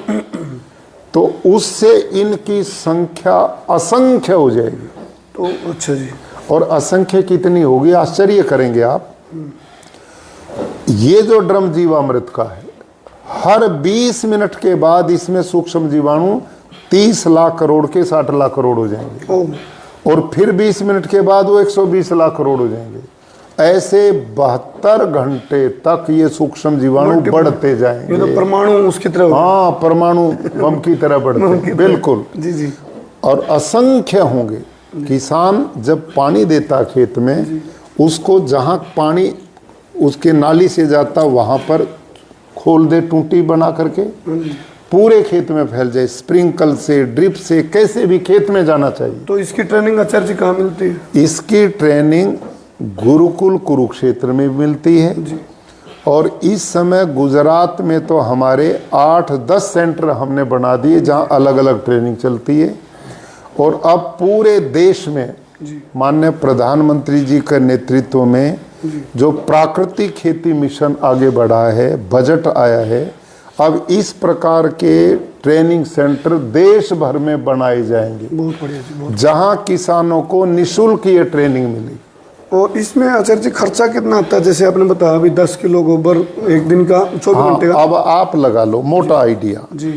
Speaker 1: तो उससे इनकी संख्या असंख्य हो जाएगी।
Speaker 2: तो अच्छा जी।
Speaker 1: और असंख्य कितनी होगी, आश्चर्य करेंगे आप। ये जो ड्रम जीवामृत का है, हर 20 मिनट के बाद इसमें सूक्ष्म जीवाणु 30 लाख करोड़ के 60 लाख करोड़ हो जाएंगे।
Speaker 2: ओ,
Speaker 1: और फिर 20 मिनट के बाद वो 120 लाख करोड़ हो जाएंगे। ऐसे 72 घंटे तक ये सूक्ष्म जीवाणु बढ़ते जाएंगे।
Speaker 2: ये तो परमाणु उसकी तरह।
Speaker 1: हाँ, परमाणु बम की तरह बढ़ते, बिल्कुल।
Speaker 2: जी जी।
Speaker 1: और असंख्य होंगे। किसान जब पानी देता खेत में, उसको जहाँ पानी उसके नाली से जाता वहाँ पर खोल दे, टूटी बना करके पूरे खेत में फैल जाए। स्प्रिंकल से, ड्रिप से, कैसे भी खेत में जाना चाहिए।
Speaker 2: तो इसकी ट्रेनिंग आचार्य जी कहाँ मिलती है?
Speaker 1: इसकी ट्रेनिंग गुरुकुल कुरुक्षेत्र में मिलती है। और इस समय गुजरात में तो हमारे 8-10 सेंटर हमने बना दिए जहाँ अलग अलग ट्रेनिंग चलती है। और अब पूरे देश में माननीय प्रधानमंत्री जी के नेतृत्व में जो प्राकृतिक खेती मिशन आगे बढ़ा है, बजट आया है, अब इस प्रकार के ट्रेनिंग सेंटर देश भर में बनाए जाएंगे।
Speaker 2: बहुत बढ़िया जी, बहुत।
Speaker 1: जहां किसानों को निःशुल्क ये ट्रेनिंग मिली।
Speaker 2: और इसमें आचार्य जी खर्चा कितना आता है? जैसे आपने बताया अभी 10 किलो गोबर एक दिन का, 24 घंटे का।
Speaker 1: अब आप लगा लो मोटा आइडिया।
Speaker 2: जी।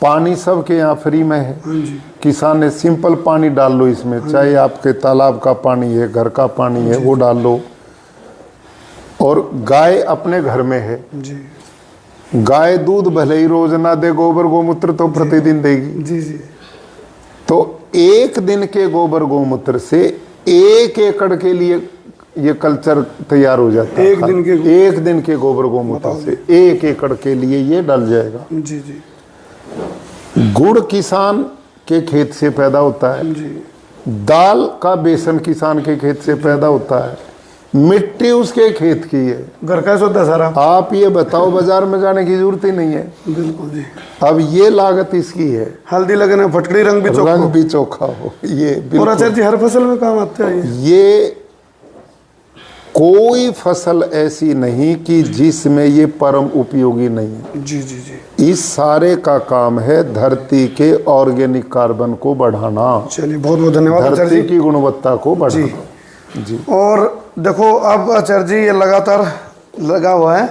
Speaker 1: पानी सबके यहाँ फ्री में है।
Speaker 2: हाँ जी।
Speaker 1: किसान ने सिंपल पानी डाल लो इसमें, चाहे आपके तालाब का पानी है, घर का पानी है, वो डाल लो। और गाय अपने घर में है।
Speaker 2: जी
Speaker 1: गाय दूध भले ही रोज ना दे, गोबर गोमूत्र तो प्रतिदिन देगी।
Speaker 2: जी जी।
Speaker 1: तो एक दिन के गोबर गोमूत्र से 1 एकड़ के लिए ये कल्चर तैयार हो जाता है। एक दिन के गोबर गोमूत्र से 1 एकड़ के लिए ये डल जाएगा।
Speaker 2: जी जी।
Speaker 1: गुड़ किसान के खेत से पैदा होता है।
Speaker 2: जी।
Speaker 1: दाल का बेसन किसान के खेत से पैदा होता है। मिट्टी उसके खेत की है,
Speaker 2: घर का सौदा सारा। आप
Speaker 1: ये बताओ, बाजार में जाने की जरूरत ही नहीं है।
Speaker 2: बिल्कुल जी।
Speaker 1: अब ये लागत इसकी है।
Speaker 2: हल्दी लगना, फटकड़ी, रंग भी
Speaker 1: चोखा हो। ये
Speaker 2: और आचार्य जी हर फसल में काम आते हैं
Speaker 1: ये कोई फसल ऐसी नहीं कि जिसमें ये परम उपयोगी नहीं है।
Speaker 2: जी जी जी।
Speaker 1: इस सारे का काम है धरती के ऑर्गेनिक कार्बन को बढ़ाना।
Speaker 2: चलिए, बहुत बहुत धन्यवाद।
Speaker 1: धरती की गुणवत्ता को बढ़ाना। जी।
Speaker 2: और देखो अब आचार्य जी ये लगातार लगा हुआ है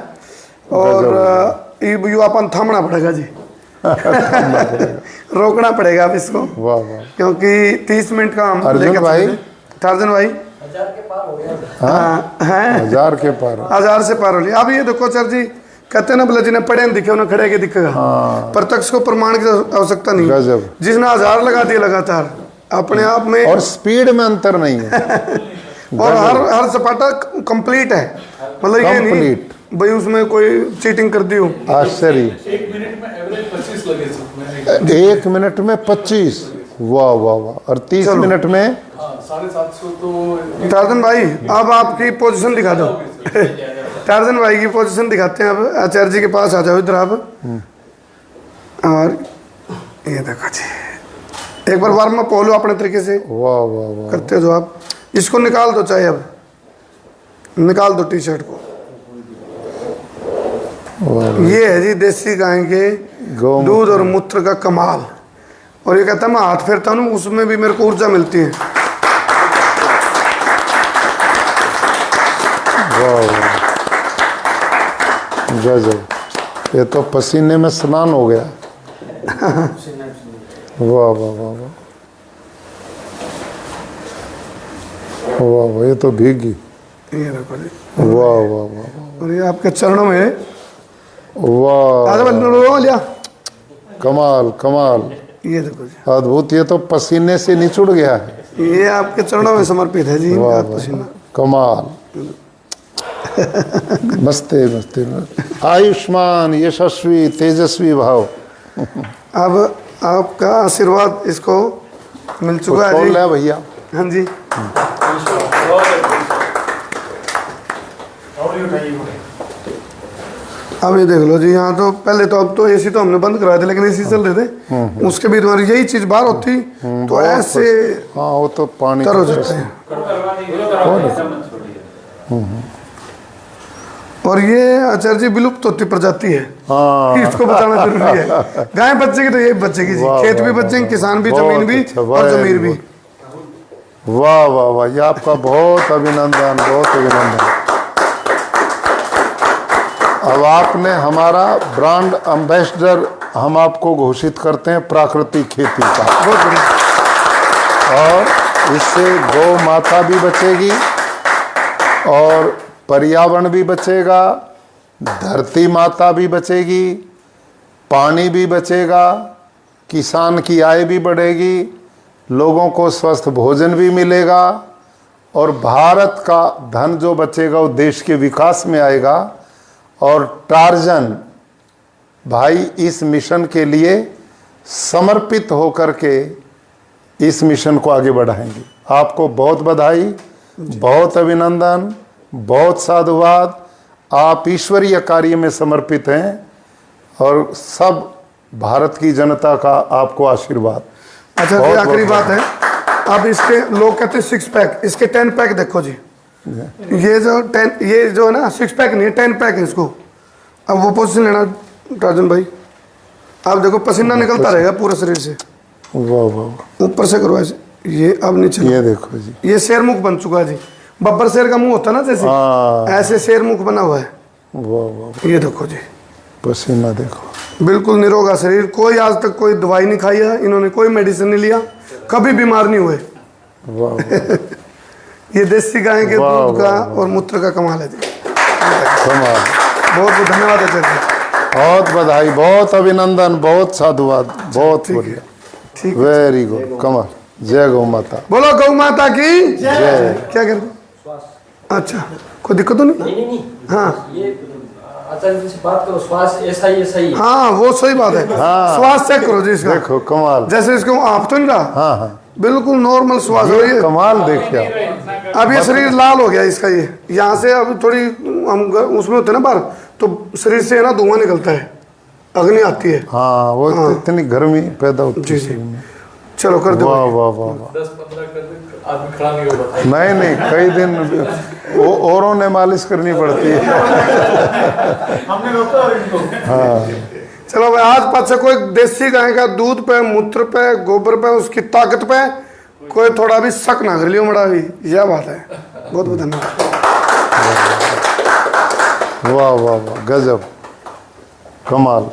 Speaker 2: और ये अपन थामना पड़ेगा जी। रोकना पड़ेगा अब इसको।
Speaker 1: वाह वाह।
Speaker 2: क्योंकि 30 मिनट का हम
Speaker 1: अर्जुन भाई,
Speaker 2: टार्जन भाई
Speaker 4: 1000 के पार हो गया।
Speaker 2: हाँ हैं,
Speaker 1: 1000 के पार,
Speaker 2: 1000 से पार हो लिया। अब ये देखो आचार्य जी कहते हैं ना, बोले जिन्हें पढ़े दिखे उन्हें खड़े के दिखेगा। प्रत्यक्ष को प्रमाण की आवश्यकता नहीं।
Speaker 1: गजब।
Speaker 2: जिसने 1000 लगा दिए लगातार अपने आप में,
Speaker 1: और स्पीड में अंतर नहीं है।
Speaker 2: और हर सपाटा कंप्लीट है। मतलब ये नहीं भाई उसमें कोई चीटिंग कर दी हो।
Speaker 1: आश्चर्य।
Speaker 5: 1 मिनट में एवरेज 25 लगे सब।
Speaker 1: 1 मिनट में 25। वाह वाह वाह। और 30 मिनट में
Speaker 5: 750 तो।
Speaker 2: टार्जन भाई अब आपकी पोजीशन दिखा दो। टार्जन भाई की पोजीशन दिखाते हैं। अब आचार्य जी के पास आ जाओ इधर आप। और ये देखो जी, एक बार वार्म अप हो लो अपने तरीके से।
Speaker 1: वाह वाह वाह।
Speaker 2: करते हो जो आप। इसको निकाल दो, चाहे अब निकाल दो टी-शर्ट को। ये है जी देसी गाय के दूध और मूत्र का कमाल। और ये कहता है मैं हाथ फेरता हूँ उसमें भी मेरे को ऊर्जा मिलती है।
Speaker 1: वाह गजब। ये तो पसीने में स्नान हो गया। वाह वाह वाह वाह वाह वाह। ये तो भीगी।
Speaker 2: ये देखो जी।
Speaker 1: वाह वाह वाह।
Speaker 2: और ये आपके चरणों में
Speaker 1: वाह।
Speaker 2: लिया।
Speaker 1: कमाल कमाल।
Speaker 2: ये देखो जी,
Speaker 1: अद्भुत। ये तो पसीने से निचुड़ गया है।
Speaker 2: ये आपके चरणों में समर्पित है जी।
Speaker 1: वाह
Speaker 2: पसीना।
Speaker 1: कमाल। मस्ते मस्ते आयुष्मान यशस्वी तेजस्वी भाव।
Speaker 2: अब आपका आशीर्वाद इसको मिल चुका है
Speaker 1: खोल
Speaker 2: जी।
Speaker 1: ले भैया।
Speaker 2: हाँ जी, अब ये देख लो जी। यहाँ तो पहले तो अब तो एसी तो हमने बंद कराए थे, लेकिन एसी चल रहे थे। उसके भी तुम्हारी यही चीज बाहर होती तो
Speaker 1: बहुत
Speaker 2: ऐसे
Speaker 1: हाँ वो तो पानी
Speaker 2: तर हो जाते हैं। और ये आचार्य जी विलुप्त होती प्रजाति है,
Speaker 1: हाँ
Speaker 2: इसको बताना जरूरी है। गाय बच्चे की तो ये बच्चे की जी,
Speaker 1: वाह,
Speaker 2: खेत भी
Speaker 1: वाह,
Speaker 2: बच्चे, किसान भी,
Speaker 1: बहुत
Speaker 2: जमीन भी
Speaker 1: अच्छा,
Speaker 2: और
Speaker 1: very
Speaker 2: जमीर भी।
Speaker 1: वाह वाह वाह, ये आपका बहुत अभिनंदन, बहुत अभिनंदन। अब आपने हमारा ब्रांड एम्बेसडर हम आपको घोषित करते हैं प्राकृतिक खेती का।
Speaker 2: बहुत बढ़िया।
Speaker 1: और इससे गौ माता भी बचेगी और पर्यावरण भी बचेगा, धरती माता भी बचेगी, पानी भी बचेगा, किसान की आय भी बढ़ेगी, लोगों को स्वस्थ भोजन भी मिलेगा और भारत का धन जो बचेगा वो देश के विकास में आएगा। और टार्जन भाई इस मिशन के लिए समर्पित होकर के इस मिशन को आगे बढ़ाएंगे। आपको बहुत बधाई, बहुत अभिनंदन, बहुत साधुवाद। आप ईश्वरीय कार्य में समर्पित हैं और सब भारत की जनता का आपको आशीर्वाद।
Speaker 2: अच्छा जी,
Speaker 1: बहुत
Speaker 2: आखिरी
Speaker 1: बहुत
Speaker 2: बात है, अब इसके लोग कहते हैं 6 पैक, इसके 10 पैक देखो जी। ये जो 10, ये जो है ना 6 पैक नहीं है, 10 पैक है इसको। अब वो पोजीशन लेना टार्जन भाई, आप देखो पसीना निकलता रहेगा पूरे शरीर से।
Speaker 1: वाह वाह,
Speaker 2: ऊपर से करो ऐसे, ये अब नीचे
Speaker 1: ये देखो जी,
Speaker 2: ये शेर मुख बन चुका है जी। बब्बर शेर का मुंह होता है ना जैसे,
Speaker 1: हाँ।
Speaker 2: ऐसे शेर मुख बना हुआ है।
Speaker 1: वाह वाह,
Speaker 2: ये देखो जी,
Speaker 1: पसीना देखो।
Speaker 2: बिल्कुल निरोगा शरीर। कोई आज तक कोई दवाई नहीं खाई है इन्होंने, कोई मेडिसिन नहीं लिया, कभी बीमार नहीं हुए।
Speaker 1: वाह वाह,
Speaker 2: ये देसी गाय के
Speaker 1: वाह,
Speaker 2: दूध का
Speaker 1: वाह,
Speaker 2: और मूत्र का कमाल है जी।
Speaker 1: कमाल।
Speaker 2: बहुत बहुत धन्यवाद आचार्य जी।
Speaker 1: बहुत बधाई, बहुत अभिनंदन, बहुत साधुवाद, बहुत बढ़िया,
Speaker 2: ठीक,
Speaker 1: वेरी गुड, कमाल। जय गौ माता।
Speaker 2: बोलो गौ माता की
Speaker 1: जय।
Speaker 2: क्या कर दो? अच्छा, कोई दिक्कत तो नहीं?
Speaker 4: नहीं।
Speaker 2: हाँ
Speaker 4: ये आचार्य जी से बात करो, श्वास ऐसा ही।
Speaker 2: हाँ, वो सही बात है।
Speaker 1: हाँ।
Speaker 2: श्वास चेक करो जी इसका,
Speaker 1: देखो कमाल।
Speaker 2: जैसे इसको आप तो नहीं रहा,
Speaker 1: हाँ हाँ,
Speaker 2: बिल्कुल नॉर्मल श्वास हो रही
Speaker 1: ये
Speaker 2: है।
Speaker 1: कमाल देखिए।
Speaker 2: अब ये शरीर लाल हो गया इसका, ये यहाँ से अब थोड़ी हम उसमें होते हैं ना बाहर, तो शरीर से है ना धुआं निकलता है, अग्नि आती है।
Speaker 1: हाँ वो इतनी गर्मी पैदा होती
Speaker 2: जी
Speaker 1: है
Speaker 2: जी,
Speaker 1: शरीर में।
Speaker 2: चलो कर दो।
Speaker 1: वाह वाह वाह वाह।
Speaker 5: 10-15 कर दे, आदमी खड़ा नहीं होगा।
Speaker 1: नहीं नहीं, कई दिन औरों ने मालिश करनी पड़ती है।
Speaker 5: हमने रोका और इनको।
Speaker 2: चलो भाई, आज पाछे कोई देसी गाय का दूध पे, मूत्र पे, गोबर पे, उसकी ताकत पे कोई थोड़ा भी शक ना कर लियो मड़ा भी, यह बात है। बहुत बहुत धन्यवाद।
Speaker 1: वाह वाह वाह, गजब, कमाल।